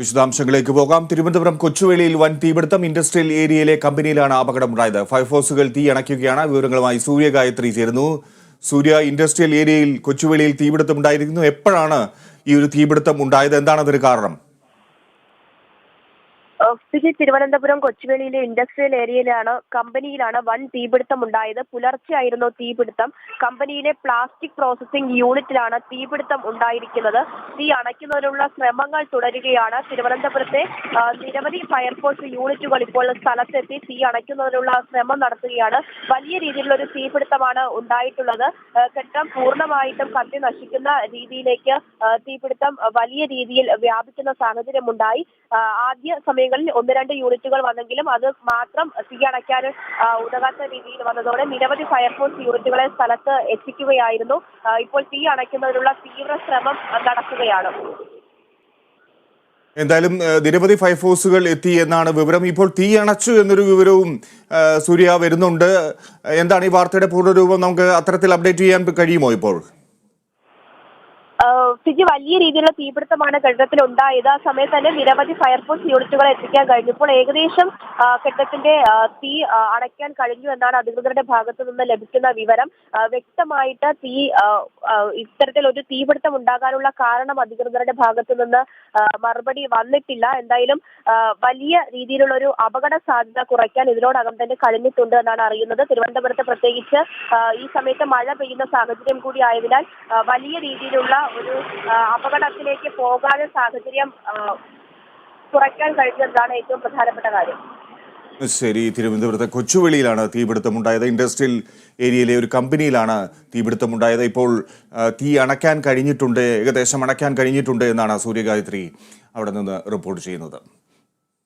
വിശദാംശങ്ങളിലേക്ക് പോകാം. തിരുവനന്തപുരം കൊച്ചുവേളിയിൽ വൻ തീപിടുത്തം. ഇൻഡസ്ട്രിയൽ ഏരിയയിലെ കമ്പനിയിലാണ് അപകടമുണ്ടായത്. ഫയർഫോഴ്സുകൾ തീ അണയ്ക്കുകയാണ്. വിവരങ്ങളുമായി സൂര്യ ഗായത്രി ചേരുന്നു. സൂര്യ, ഇൻഡസ്ട്രിയൽ ഏരിയയിൽ കൊച്ചുവേളിയിൽ തീപിടുത്തം ഉണ്ടായിരിക്കുന്നു. എപ്പോഴാണ് ഈ ഒരു തീപിടുത്തം ഉണ്ടായത്? എന്താണ് അതിന് കാരണം? തിരുവനന്തപുരം കൊച്ചുവേളിയിലെ ഇൻഡസ്ട്രിയൽ കമ്പനിയിലാണ് വൻ തീപിടുത്തം ഉണ്ടായത്. പുലർച്ചെയായിരുന്നു തീപിടുത്തം. കമ്പനിയിലെ പ്ലാസ്റ്റിക് പ്രോസസിംഗ് യൂണിറ്റിലാണ് തീപിടുത്തം ഉണ്ടായിരിക്കുന്നത്. തീ അണയ്ക്കുന്നതിനുള്ള ശ്രമങ്ങൾ തുടരുകയാണ്. തിരുവനന്തപുരത്തെ നിരവധി ഫയർഫോഴ്സ് യൂണിറ്റുകൾ ഇപ്പോൾ സ്ഥലത്തെത്തി തീ അണയ്ക്കുന്നതിനുള്ള ശ്രമം നടത്തുകയാണ്. വലിയ രീതിയിലുള്ള ഒരു തീപിടുത്തമാണ് ഉണ്ടായിട്ടുള്ളത്. കെട്ടിടം പൂർണ്ണമായിട്ടും കത്തി നശിക്കുന്ന രീതിയിലേക്ക് തീപിടുത്തം വലിയ രീതിയിൽ വ്യാപിക്കുന്ന സാഹചര്യമുണ്ടായി. ആദ്യ സമയങ്ങളിൽ 1-2 യൂണിറ്റുകൾ വന്നെങ്കിലും അത് മാത്രം തീ അണയ്ക്കാൻ ഉതകാത്ത രീതിയിൽ വന്നതോടെ നിരവധി ഫയർഫോഴ്സ് യൂണിറ്റുകളെ സ്ഥലത്ത് എത്തിക്കുകയായിരുന്നു. ഇപ്പോൾ തീ അണയ്ക്കുന്നതിനുള്ള തീവ്ര ശ്രമം നടക്കുകയാണ്. എന്തായാലും നിരവധി ഫയർഫോഴ്സുകൾ എത്തി എന്നാണ് വിവരം. ഇപ്പോൾ തീ അണച്ചു എന്നൊരു വിവരവും സൂര്യ വരുന്നുണ്ട്. എന്താണ് ഈ വാർത്തയുടെ പൂർണ്ണരൂപം? നമുക്ക് അത്തരത്തിൽ അപ്ഡേറ്റ് ചെയ്യാൻ കഴിയുമോ ഇപ്പോൾ? വലിയ രീതിയിലുള്ള തീപിടുത്തമാണ് കെട്ടിടത്തിൽ ഉണ്ടായത്. ആ സമയത്ത് തന്നെ നിരവധി ഫയർഫോഴ്സ് യൂണിറ്റുകളെ എത്തിക്കാൻ കഴിഞ്ഞു. ഇപ്പോൾ ഏകദേശം കെട്ടിടത്തിന്റെ തീ അണയ്ക്കാൻ കഴിഞ്ഞു എന്നാണ് അധികൃതരുടെ ഭാഗത്തു നിന്ന് ലഭിക്കുന്ന വിവരം. വ്യക്തമായിട്ട് ഇത്തരത്തിൽ ഒരു തീപിടുത്തം ഉണ്ടാകാനുള്ള കാരണം അധികൃതരുടെ ഭാഗത്തു നിന്ന് മറുപടി വന്നിട്ടില്ല. എന്തായാലും വലിയ രീതിയിലുള്ള ഒരു അപകട സാധ്യത കുറയ്ക്കാൻ ഇതിനോടകം തന്നെ കഴിഞ്ഞിട്ടുണ്ട് എന്നാണ് അറിയുന്നത്. തിരുവനന്തപുരത്ത് പ്രത്യേകിച്ച് ഈ സമയത്ത് മഴ പെയ്യുന്ന സാഹചര്യം കൂടി ആയതിനാൽ വലിയ രീതിയിലുള്ള ഒരു അപകടത്തിലേക്ക് പോകാതെ സാഹചര്യം കുറയ്ക്കാൻ കഴിഞ്ഞതാണ് ഏറ്റവും പ്രധാനപ്പെട്ട കാര്യം. ശരി, തിരുവനന്തപുരത്തെ കൊച്ചുവേളിയിലാണ് തീപിടുത്തമുണ്ടായത്. ഇൻഡസ്ട്രിയൽ ഏരിയയിലെ ഒരു കമ്പനിയിലാണ് തീപിടുത്തമുണ്ടായത്. ഇപ്പോൾ തീ അണയ്ക്കാൻ കഴിഞ്ഞിട്ടുണ്ട്, ഏകദേശം അണയ്ക്കാൻ കഴിഞ്ഞിട്ടുണ്ട് എന്നാണ് സൂര്യഗായത്രി അവിടെ നിന്ന് റിപ്പോർട്ട് ചെയ്യുന്നത്.